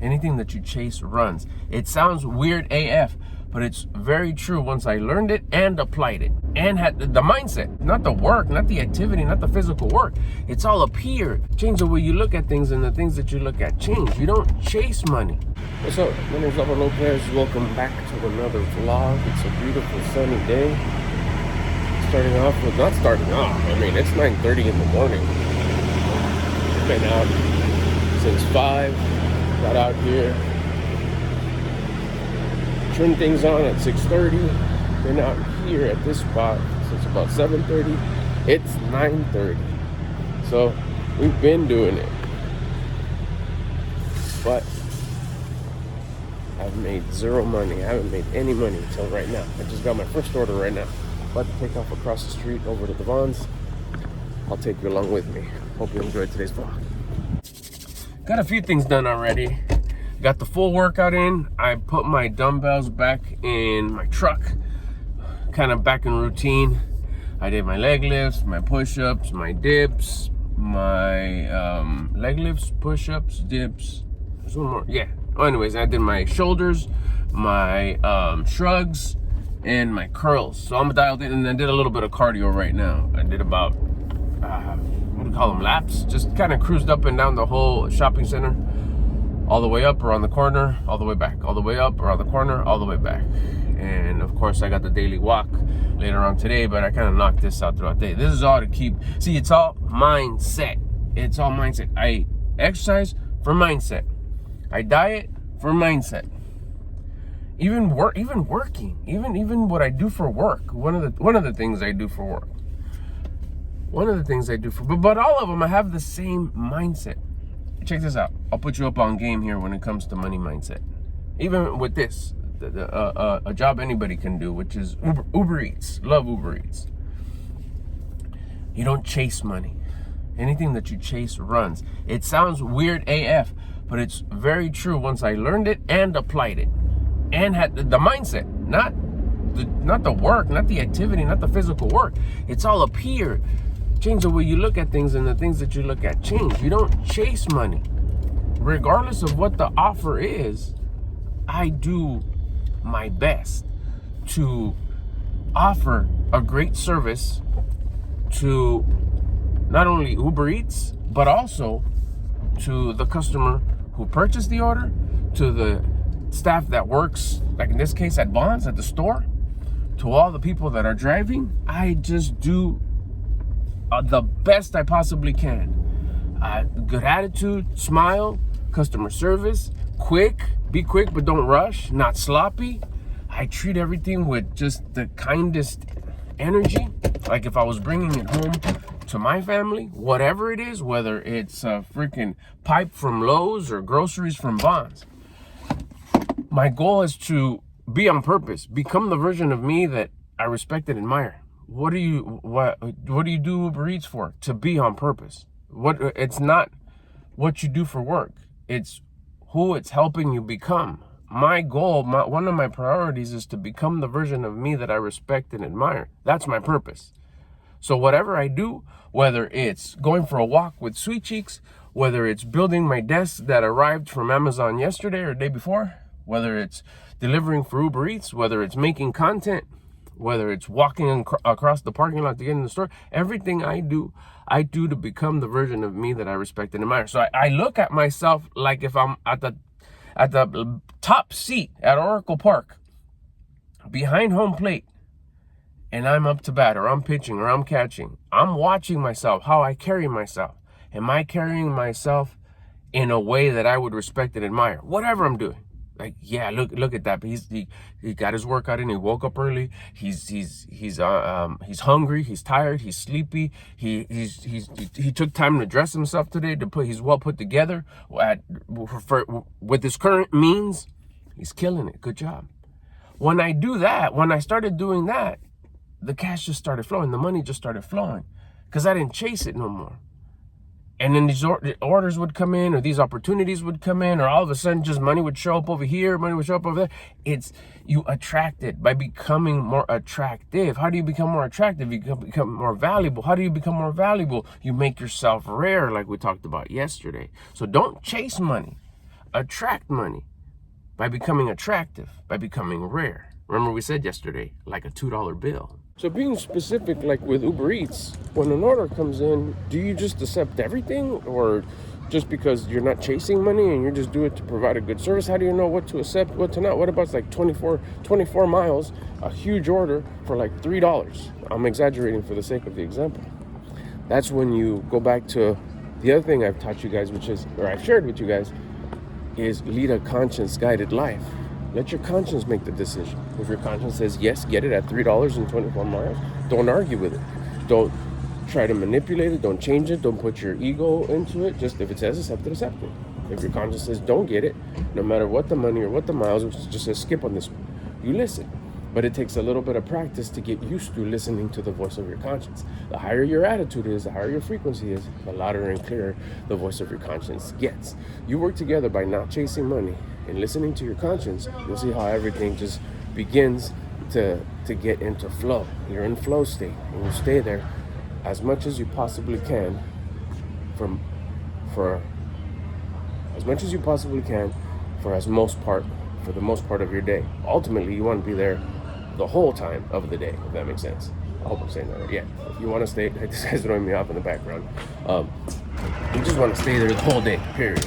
Anything that you chase runs. It sounds weird AF, but it's very true once I learned it and applied it and had the mindset, not the work, not the activity, not the physical work. It's all up here. Change the way you look at things, and the things that you look at change. You don't chase money. What's up? My name is Alvaro Lopez. Welcome back to another vlog. It's a beautiful sunny day. Not starting off. I mean, it's 9:30 in the morning. Been out since 5. Got out here, turned things on at 6:30. Been out here at this spot since about 7:30. It's 9:30. So we've been doing it. But I've made zero money. I haven't made any money until right now. I just got my first order right now. About to take off across the street over to the Vons. I'll take you along with me. Hope you enjoyed today's vlog. Got a few things done already. Got the full workout in. I put my dumbbells back in my truck, kind of back in routine. I did my leg lifts, my push-ups, my dips, my leg lifts, push-ups, dips. There's one more. Yeah. Well, anyways, I did my shoulders, my shrugs, and my curls. So I'm dialed in, and I did a little bit of cardio right now. I did about call them laps, just kind of cruised up and down the whole shopping center, all the way up around the corner, all the way back, all the way up around the corner, all the way back. And of course I got the daily walk later on today, but I kind of knocked this out throughout the day. This is all to keep, see, it's all mindset. It's all mindset. I exercise for mindset. I diet for mindset. Even working, even what I do for work. One of the things I do for work. But all of them, I have the same mindset. Check this out. I'll put you up on game here when it comes to money mindset. Even with this, a job anybody can do, which is Uber Eats. Love Uber Eats. You don't chase money. Anything that you chase runs. It sounds weird AF, but it's very true once I learned it and applied it. And had the mindset, not the work, not the activity, not the physical work. It's all up here. Change the way you look at things, and the things that you look at change. You don't chase money. Regardless of what the offer is, I do my best to offer a great service to not only Uber Eats, but also to the customer who purchased the order, to the staff that works, like in this case at Vons, at the store, to all the people that are driving. I just do the best I possibly can. Good attitude, smile, customer service, be quick but don't rush, not sloppy. I treat everything with just the kindest energy, like if I was bringing it home to my family, whatever it is, whether it's a freaking pipe from Lowe's or groceries from Vons. My goal is to be on purpose, become the version of me that I respect and admire. What do you do Uber Eats for? To be on purpose. It's not what you do for work. It's who it's helping you become. My goal, one of my priorities is to become the version of me that I respect and admire. That's my purpose. So whatever I do, whether it's going for a walk with Sweet Cheeks, whether it's building my desk that arrived from Amazon yesterday or the day before, whether it's delivering for Uber Eats, whether it's making content, whether it's walking across the parking lot to get in the store, everything I do to become the version of me that I respect and admire. So I look at myself like if I'm at the top seat at Oracle Park, behind home plate, and I'm up to bat, or I'm pitching, or I'm catching. I'm watching myself, how I carry myself. Am I carrying myself in a way that I would respect and admire? Whatever I'm doing. Like, yeah, look at that. He got his workout in. He woke up early. He's hungry. He's tired. He's sleepy. He took time to dress himself today. He's well put together. With his current means, he's killing it. Good job. When I started doing that, the cash just started flowing. The money just started flowing, because I didn't chase it no more. And then these orders would come in, or these opportunities would come in, or all of a sudden just money would show up over here, money would show up over there. You attract it by becoming more attractive. How do you become more attractive? You become more valuable. How do you become more valuable? You make yourself rare, like we talked about yesterday. So don't chase money. attract money by becoming attractive, by becoming rare. Remember we said yesterday, like a $2 bill. So being specific, like with Uber Eats, when an order comes in, do you just accept everything, or just because you're not chasing money and you just do it to provide a good service? How do you know what to accept, what to not? What about like 24 miles, a huge order for like $3? I'm exaggerating for the sake of the example. That's when you go back to the other thing I've taught you guys, which is, or I've shared with you guys, is lead a conscience-guided life. Let your conscience make the decision. If your conscience says, yes, get it at $3 and 24 miles, don't argue with it. Don't try to manipulate it. Don't change it. Don't put your ego into it. Just if it says accept it, accept it. If your conscience says don't get it, no matter what the money or what the miles, which just says skip on this one, you listen. But it takes a little bit of practice to get used to listening to the voice of your conscience. The higher your attitude is, the higher your frequency is, the louder and clearer the voice of your conscience gets. You work together by not chasing money and listening to your conscience. You'll see how everything just begins to get into flow. You're in flow state, and you stay there as much as you possibly can for the most part of your day. Ultimately, you want to be there the whole time of the day, if that makes sense. I hope I'm saying that right. Yeah, you want to stay, this guy's throwing me off in the background. You just want to stay there the whole day, period.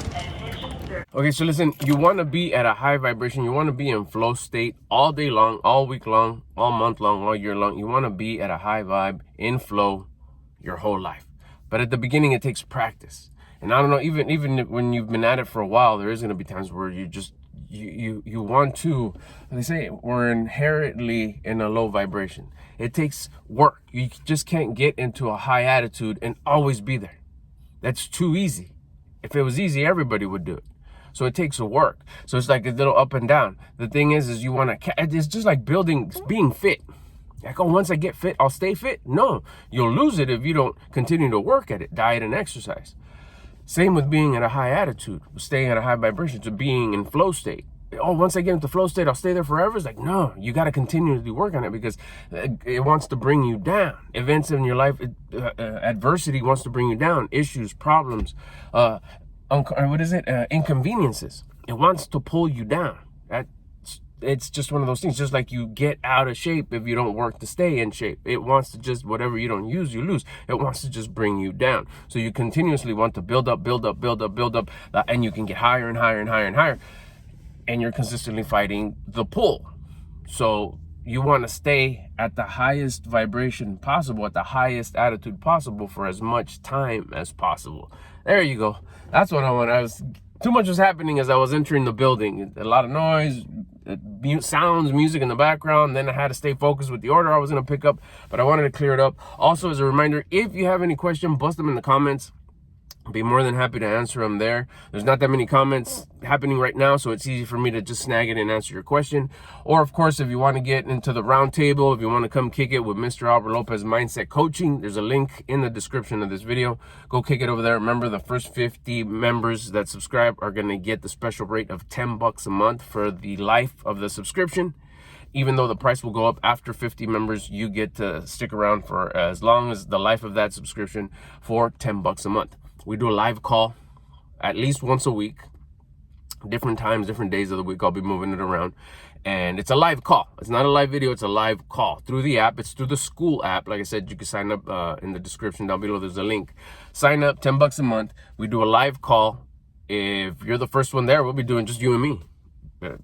Okay, so listen, you want to be at a high vibration. You want to be in flow state all day long, all week long, all month long, all year long. You want to be at a high vibe, in flow, your whole life. But at the beginning, it takes practice. And I don't know, even when you've been at it for a while, there is going to be times where you just, you want to, they say we're inherently in a low vibration. It takes work. You just can't get into a high attitude and always be there. That's too easy. If it was easy, everybody would do it. So it takes a work. So it's like a little up and down. The thing is you want to, it's just like being fit. Like, oh, once I get fit, I'll stay fit. No, you'll lose it if you don't continue to work at it, diet and exercise. Same with being at a high attitude, staying at a high vibration, to being in flow state. Oh, once I get into flow state, I'll stay there forever. It's like, no, you got to continually work on it, because it wants to bring you down. Events in your life, adversity wants to bring you down. Issues, problems, inconveniences. It wants to pull you down. It's just one of those things. Just like you get out of shape if you don't work to stay in shape. It wants to just, whatever you don't use, you lose. It wants to just bring you down. So you continuously want to build up, and you can get higher and higher and higher and higher. And you're consistently fighting the pull. So you want to stay at the highest vibration possible, at the highest attitude possible, for as much time as possible. There you go. That's what I want. Too much was happening as I was entering the building. A lot of noise, sounds, music in the background. Then I had to stay focused with the order I was going to pick up, but I wanted to clear it up. Also, as a reminder, if you have any question, bust them in the comments. I'll be more than happy to answer them there. There's not that many comments happening right now, so it's easy for me to just snag it and answer your question. Or, of course, if you want to get into the round table, if you want to come kick it with Mr. Albert Lopez Mindset Coaching, there's a link in the description of this video. Go kick it over there. Remember, the first 50 members that subscribe are going to get the special rate of $10 a month for the life of the subscription. Even though the price will go up after 50 members, you get to stick around for as long as the life of that subscription for $10 a month. We do a live call at least once a week, different times, different days of the week. I'll be moving it around. And it's a live call. It's not a live video. It's a live call through the app. It's through the school app. Like I said, you can sign up in the description down below. There's a link. Sign up, $10 a month. We do a live call. If you're the first one there, we'll be doing just you and me.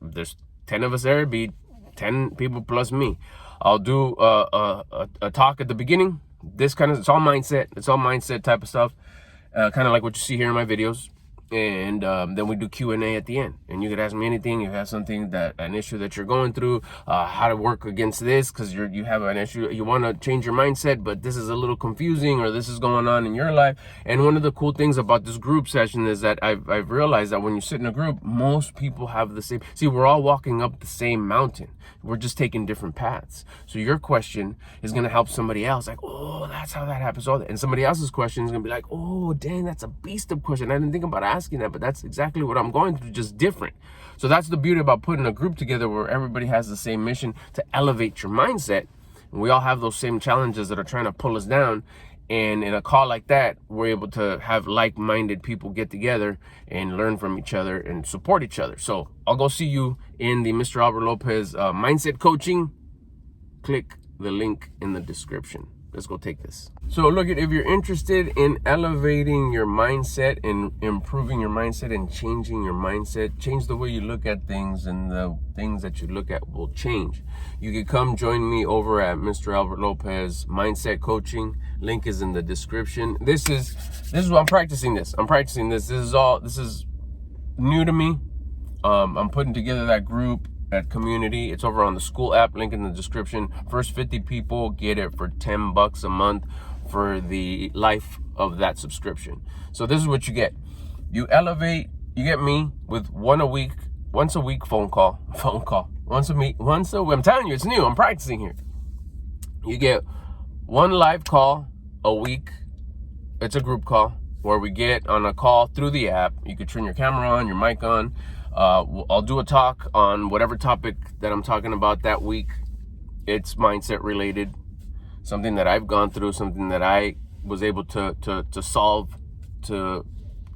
There's 10 of us there. It'd be 10 people plus me. I'll do a talk at the beginning. It's all mindset. It's all mindset type of stuff. Kind of like what you see here in my videos. And then we do Q&A at the end, and you could ask me anything. You have an issue that you're going through, how to work against this, because you have an issue, you want to change your mindset, but this is a little confusing, or this is going on in your life. And one of the cool things about this group session is that I've realized that when you sit in a group, most people have the same, we're all walking up the same mountain. We're just taking different paths. So your question is going to help somebody else, like, oh, that's how that happens. And somebody else's question is going to be like, oh, dang, that's a beast of question. I didn't think about asking that, but that's exactly what I'm going through, just different. So that's the beauty about putting a group together where everybody has the same mission to elevate your mindset. And we all have those same challenges that are trying to pull us down. And in a call like that, we're able to have like-minded people get together and learn from each other and support each other. So I'll go see you in the Mr. Albert Lopez Mindset Coaching. Click the link in the description. Let's go take this. So look, if you're interested in elevating your mindset and improving your mindset and changing your mindset, change the way you look at things, and the things that you look at will change. You can come join me over at Mr. Albert Lopez Mindset Coaching. Link is in the description. This is what I'm practicing this. This is new to me. I'm putting together that group, that community. It's over on the school app, link in the description. First 50 people get it for $10 a month for the life of that subscription. So this is what you get. You get me with once a week phone call. I'm telling you, it's new. I'm practicing here. You get one live call a week. It's a group call where we get on a call through the app. You can turn your camera on, your mic on. I'll do a talk on whatever topic that I'm talking about that week. It's mindset related, something that I've gone through, something that I was able to solve, to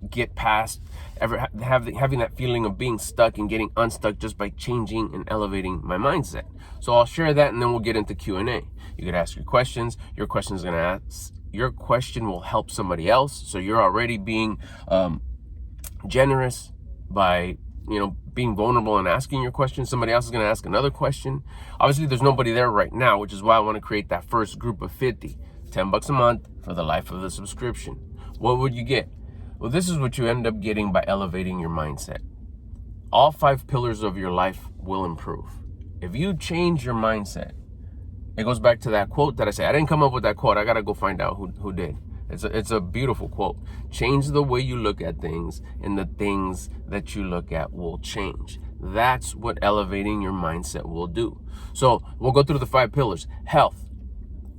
get past, having that feeling of being stuck and getting unstuck just by changing and elevating my mindset. So I'll share that, and then we'll get into Q&A. You could ask your questions. Your question will help somebody else. So you're already being generous by being vulnerable and asking your question. Somebody else is going to ask another question. Obviously, there's nobody there right now, which is why I want to create that first group of 50. $10 a month for the life of the subscription. What would you get? Well, this is what you end up getting by elevating your mindset. All 5 pillars of your life will improve. If you change your mindset, it goes back to that quote that I say. I didn't come up with that quote. I got to go find out who did. It's a beautiful quote. Change the way you look at things, and the things that you look at will change. That's what elevating your mindset will do. So we'll go through the 5 pillars. Health,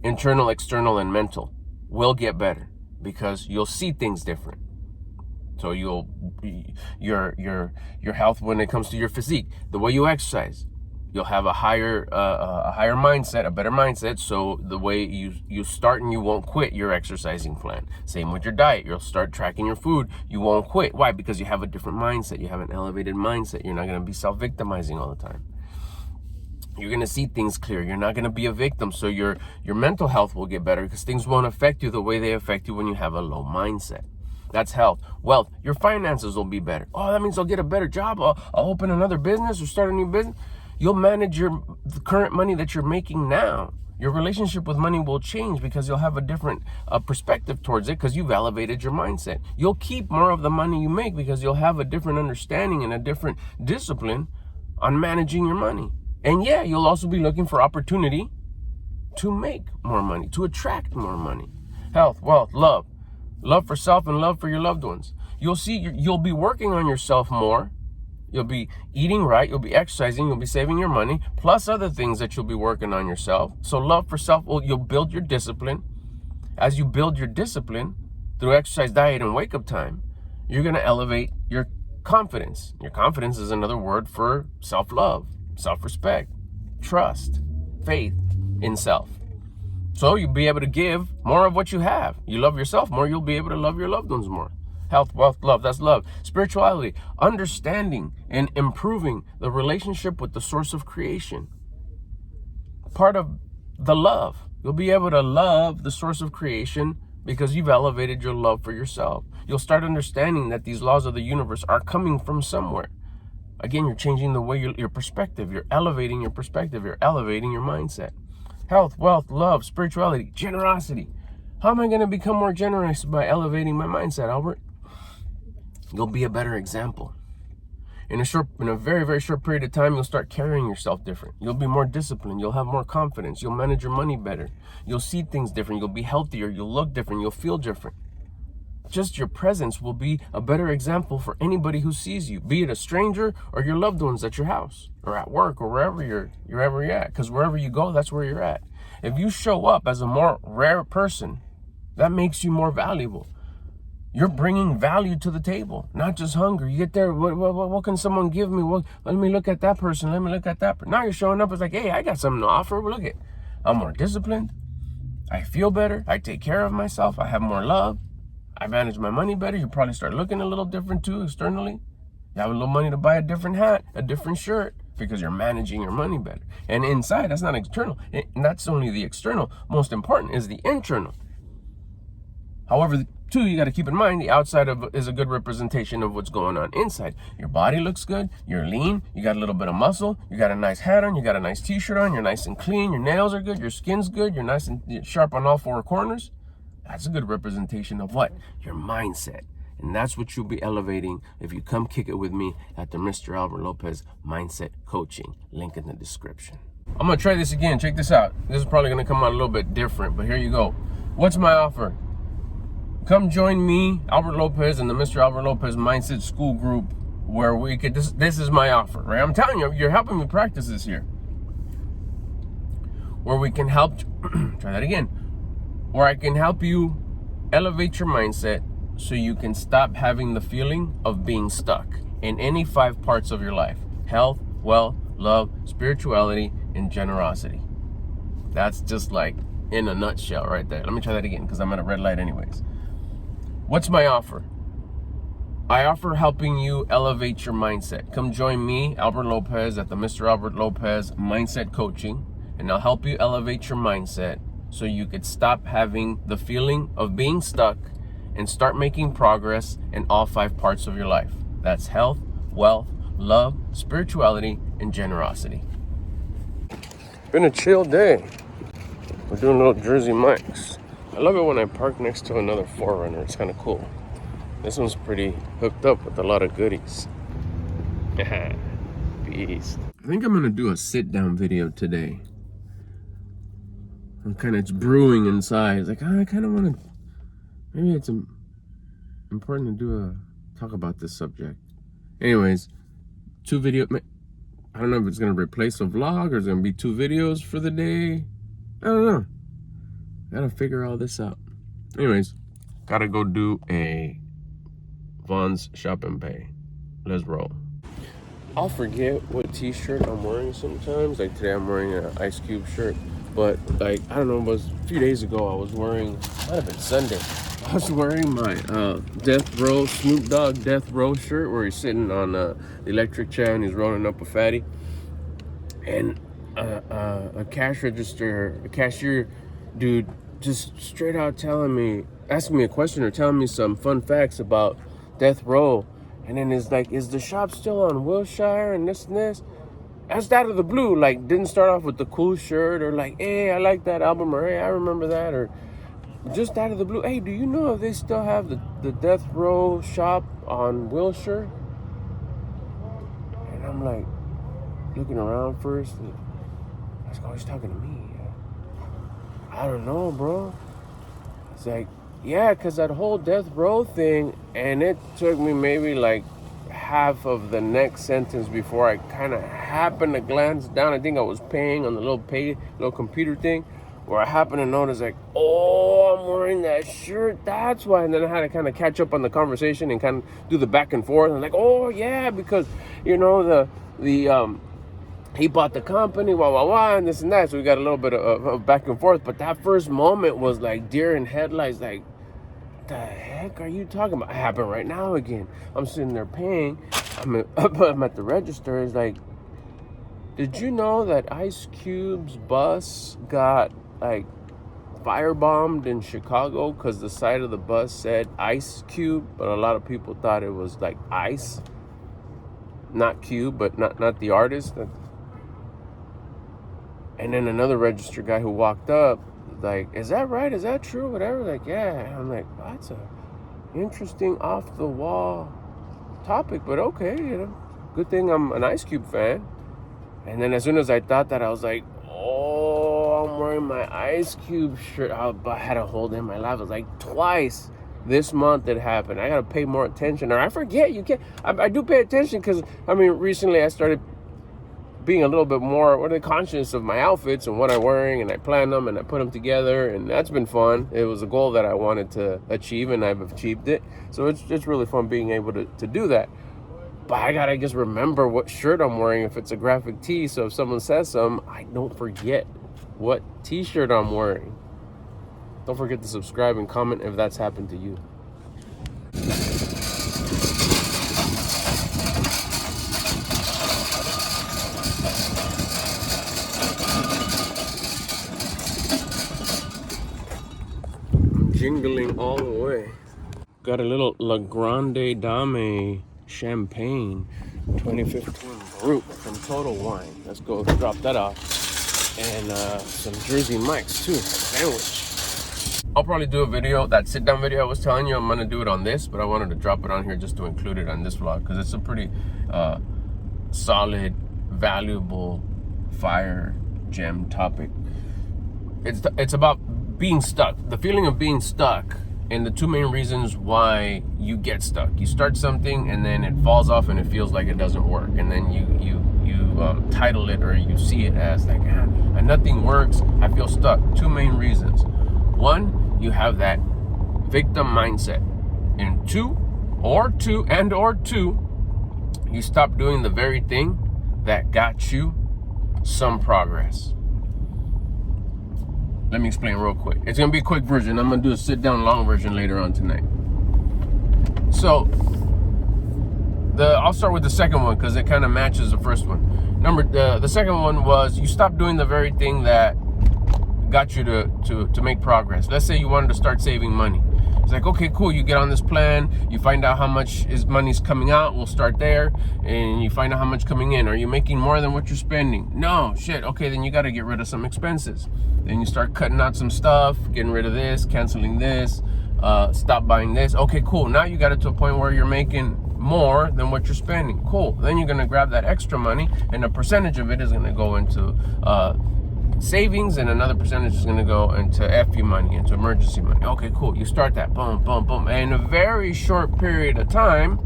internal, external, and mental will get better because you'll see things different. So your health when it comes to your physique, the way you exercise, you'll have a higher mindset, a better mindset. So the way you start, and you won't quit your exercising plan. Same with your diet. You'll start tracking your food. You won't quit. Why? Because you have a different mindset. You have an elevated mindset. You're not going to be self-victimizing all the time. You're going to see things clear. You're not going to be a victim. So your mental health will get better because things won't affect you the way they affect you when you have a low mindset. That's health. Wealth, your finances will be better. Oh, that means I'll get a better job. I'll open another business or start a new business. You'll manage the current money that you're making now. Your relationship with money will change because you'll have a different perspective towards it because you've elevated your mindset. You'll keep more of the money you make because you'll have a different understanding and a different discipline on managing your money. And yeah, you'll also be looking for opportunity to make more money, to attract more money. Health, wealth, love. Love for self and love for your loved ones. You'll see you'll be working on yourself more. You'll be eating right, you'll be exercising, you'll be saving your money, plus other things that you'll be working on yourself. So love for self, you'll build your discipline. As you build your discipline through exercise, diet, and wake-up time, you're going to elevate your confidence. Your confidence is another word for self-love, self-respect, trust, faith in self. So you'll be able to give more of what you have. You love yourself more, you'll be able to love your loved ones more. Health, wealth, love, that's love. Spirituality, understanding and improving the relationship with the source of creation. Part of the love. You'll be able to love the source of creation because you've elevated your love for yourself. You'll start understanding that these laws of the universe are coming from somewhere. Again, you're changing the way your perspective. You're elevating your perspective. You're elevating your mindset. Health, wealth, love, spirituality, generosity. How am I going to become more generous by elevating my mindset, Albert? You'll be a better example. In a very, very short period of time, you'll start carrying yourself different. You'll be more disciplined. You'll have more confidence. You'll manage your money better. You'll see things different. You'll be healthier. You'll look different. You'll feel different. Just your presence will be a better example for anybody who sees you, be it a stranger or your loved ones at your house or at work or wherever you're at. Because wherever you go, that's where you're at. If you show up as a more rare person, that makes you more valuable. You're bringing value to the table, not just hunger. You get there, what can someone give me? Let me look at that person. Let me look at that person. Now you're showing up as like, hey, I got something to offer. Look at, I'm more disciplined. I feel better. I take care of myself. I have more love. I manage my money better. You probably start looking a little different too externally. You have a little money to buy a different hat, a different shirt, because you're managing your money better. And inside, that's not external. And that's only the external. Most important is the internal. However, too, you got to keep in mind the outside is a good representation of what's going on inside. Your body looks good. You're lean. You got a little bit of muscle. You got a nice hat on. You got a nice t-shirt on. You're nice and clean. Your nails are good. Your skin's good. You're nice and sharp on all four corners. That's a good representation of what? Your mindset. And that's what you'll be elevating if you come kick it with me at the Mr. Albert Lopez Mindset Coaching. Link in the description. I'm going to try this again. Check this out. This is probably going to come out a little bit different, but here you go. What's my offer? Come join me, Albert Lopez, and the Mr. Albert Lopez Mindset School Group, where we could, this is my offer, right? I'm telling you, you're helping me practice this here. Where we can help, try that again, where I can help you elevate your mindset so you can stop having the feeling of being stuck in any 5 parts of your life: health, wealth, love, spirituality, and generosity. That's just like in a nutshell right there. Let me try that again because I'm at a red light anyways. What's my offer? I offer helping you elevate your mindset. Come join me, Albert Lopez, at the Mr. Albert Lopez Mindset Coaching, and I'll help you elevate your mindset so you could stop having the feeling of being stuck and start making progress in all 5 parts of your life. That's health, wealth, love, spirituality, and generosity. Been a chill day. We're doing a little Jersey Mike's. I love it when I park next to another 4Runner. It's kind of cool. This one's pretty hooked up with a lot of goodies. Beast. I think I'm gonna do a sit-down video today. It's brewing inside. It's like, I kind of want to. Maybe it's important to talk about this subject. Anyways, 2 video. I don't know if it's gonna replace a vlog or it's gonna be 2 videos for the day. I don't know. Gotta figure all this out. Anyways, gotta go do a Vaughn's Shop and Pay. Let's roll. I'll forget what t-shirt I'm wearing sometimes. Like today I'm wearing an Ice Cube shirt. But like, I don't know, it was a few days ago I was wearing, might have been Sunday. I was wearing my Death Row, Snoop Dogg Death Row shirt where he's sitting on the electric chair and he's rolling up a fatty. And a cashier dude just straight out asking me a question or telling me some fun facts about Death Row. And then it's like, is the shop still on Wilshire and this and this? That's out of the blue. Like, didn't start off with the cool shirt or like, hey, I like that album, or hey, I remember that, or just out of the blue, hey, do you know if they still have the Death Row shop on Wilshire? And I'm like looking around first. I was like, oh, he's talking to me. I don't know, bro. It's like, yeah, because that whole Death Row thing, and it took me maybe like half of the next sentence before I kind of happened to glance down. I think I was paying on the little computer thing, where I happened to notice like, oh, I'm wearing that shirt. That's why. And then I had to kind of catch up on the conversation and kind of do the back and forth. And like, oh yeah, because you know he bought the company, and this and that. So we got a little bit of back and forth. But that first moment was like deer in headlights. Like, what the heck are you talking about? It happened right now again. I'm sitting there paying. I'm at the register. It's like, did you know that Ice Cube's bus got like firebombed in Chicago because the side of the bus said Ice Cube, but a lot of people thought it was like ice, not Cube, but not the artist. And then another register guy who walked up, like, is that right? Is that true? Whatever. Like, yeah. And I'm like, well, that's a interesting off the wall topic, but okay, you know, good thing I'm an Ice Cube fan. And then as soon as I thought that, I was like, oh, I'm wearing my Ice Cube shirt. I had to hold in my laugh. It was like twice this month it happened. I got to pay more attention. Or I forget, you can't. I do pay attention because, I mean, recently I started being a little bit more conscious of my outfits and what I'm wearing, and I plan them and I put them together, and that's been fun. It was a goal that I wanted to achieve, and I've achieved it. So it's really fun being able to do that. But I gotta just remember what shirt I'm wearing if it's a graphic tee. So if someone says something, I don't forget what t-shirt I'm wearing. Don't forget to subscribe and comment if that's happened to you. I'm jingling all the way. Got a little La Grande Dame champagne 2015 Brut from Total Wine. Let's go drop that off. And some Jersey Mike's too, sandwich. I'll probably do a video, that sit down video I was telling you, I'm gonna do it on this, but I wanted to drop it on here just to include it on this vlog because it's a pretty solid, valuable, fire gem topic. It's about being stuck, the feeling of being stuck, and the two main reasons why you get stuck. You start something and then it falls off and it feels like it doesn't work, and then you title it or you see it as like, nothing works, I feel stuck. Two main reasons. One, you have that victim mindset. And two, you stop doing the very thing that got you some progress. Let me explain real quick. It's gonna be a quick version. I'm gonna do a sit down long version later on tonight. So I'll start with the second one because it kind of matches the first one. The second one was you stop doing the very thing that got you to make progress. Let's say you wanted to start saving money. It's like, okay, cool, you get on this plan, you find out how much money's coming out, we'll start there, and you find out how much coming in. Are you making more than what you're spending? No, shit, okay, then you gotta get rid of some expenses. Then you start cutting out some stuff, getting rid of this, canceling this, stop buying this. Okay, cool, now you got it to a point where you're making more than what you're spending. Cool, then you're gonna grab that extra money, and a percentage of it is gonna go into savings, and another percentage is going to go into FU money, into emergency money. Okay, cool. You start that, boom, boom, boom. And in a very short period of time,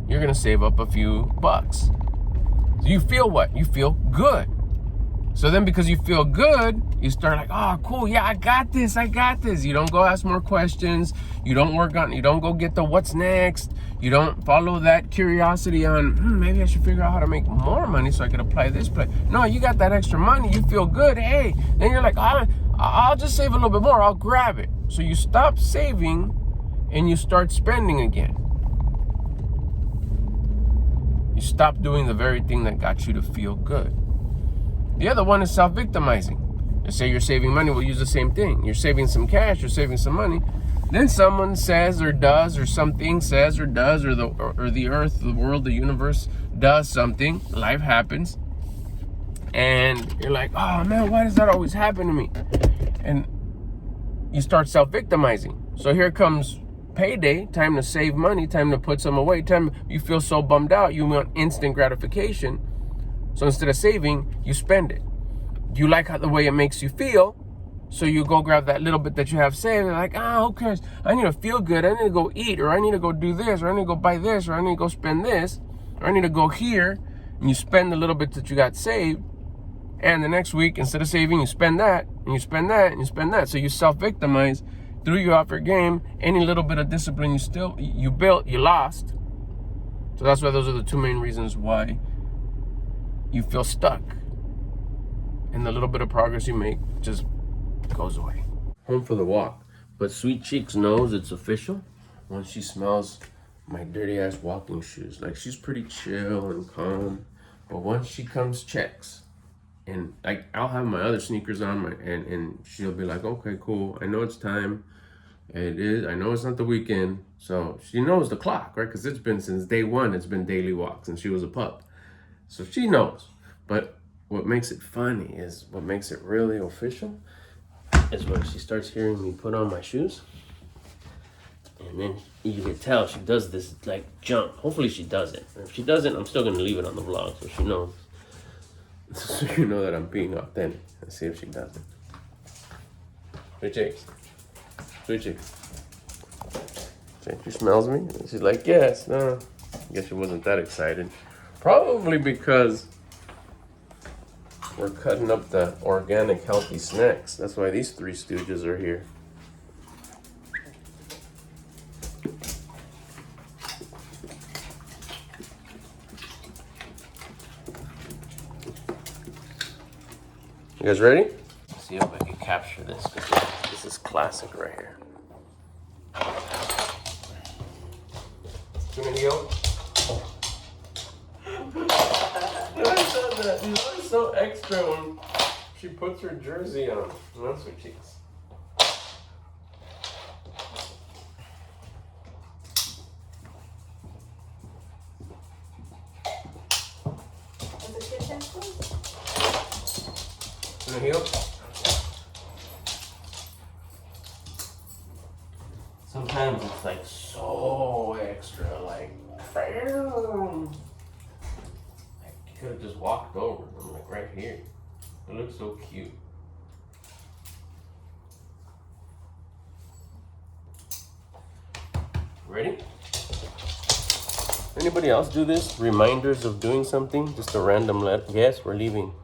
you're going to save up a few bucks. So you feel what? You feel good. So then because you feel good, you start like, oh, cool, yeah, I got this. You don't go ask more questions. You don't go get the what's next. You don't follow that curiosity on, maybe I should figure out how to make more money so I can apply this play. No, you got that extra money. You feel good. Hey, then you're like, I'll just save a little bit more. I'll grab it. So you stop saving and you start spending again. You stop doing the very thing that got you to feel good. The other one is self-victimizing. Let's say you're saving money, we'll use the same thing. You're saving some cash, you're saving some money. Then someone says or does, or something says or does, or the earth, the world, the universe does something. Life happens. And you're like, oh man, why does that always happen to me? And you start self-victimizing. So here comes payday, time to save money, time to put some away, time you feel so bummed out, you want instant gratification. So instead of saving, you spend it. You like the way it makes you feel, so you go grab that little bit that you have saved, and like, who cares? I need to feel good. I need to go eat, or I need to go do this, or I need to go buy this, or I need to go spend this, or I need to go here. And you spend the little bit that you got saved, and the next week, instead of saving, you spend that, and you spend that, and you spend that. So you self-victimize, threw you off your game. Any little bit of discipline you built, you lost. So that's why those are the two main reasons why you feel stuck. And the little bit of progress you make just goes away. Home for the walk. But Sweet Cheeks knows it's official once she smells my dirty ass walking shoes. Like, she's pretty chill and calm, but once she comes checks, and like I'll have my other sneakers on, and she'll be like, okay, cool, I know it's time. It is, I know it's not the weekend. So she knows the clock, right? Because it's been since day one, it's been daily walks, and she was a pup. So she knows. But what makes it funny is, what makes it really official is when she starts hearing me put on my shoes. And then you can tell she does this like jump. Hopefully she does it. If she doesn't, I'm still going to leave it on the vlog so she knows. So you know that I'm being authentic. Let's see if she does it. Sweet Cheeks. Sweet Cheeks. She smells me. And she's like, yes. No. I guess she wasn't that excited. Probably because we're cutting up the organic healthy snacks. That's why these three stooges are here. You guys ready? Let's see if I can capture this because this is classic right here. Gonna heal. I said that. She's always so extra when she puts her jersey on. That's her cheeks. Gonna heal. Sometimes it's like so extra, like you could have just walked over them, like right here. It looks so cute. Ready? Anybody else do this? Reminders of doing something? Just a random guess. We're leaving.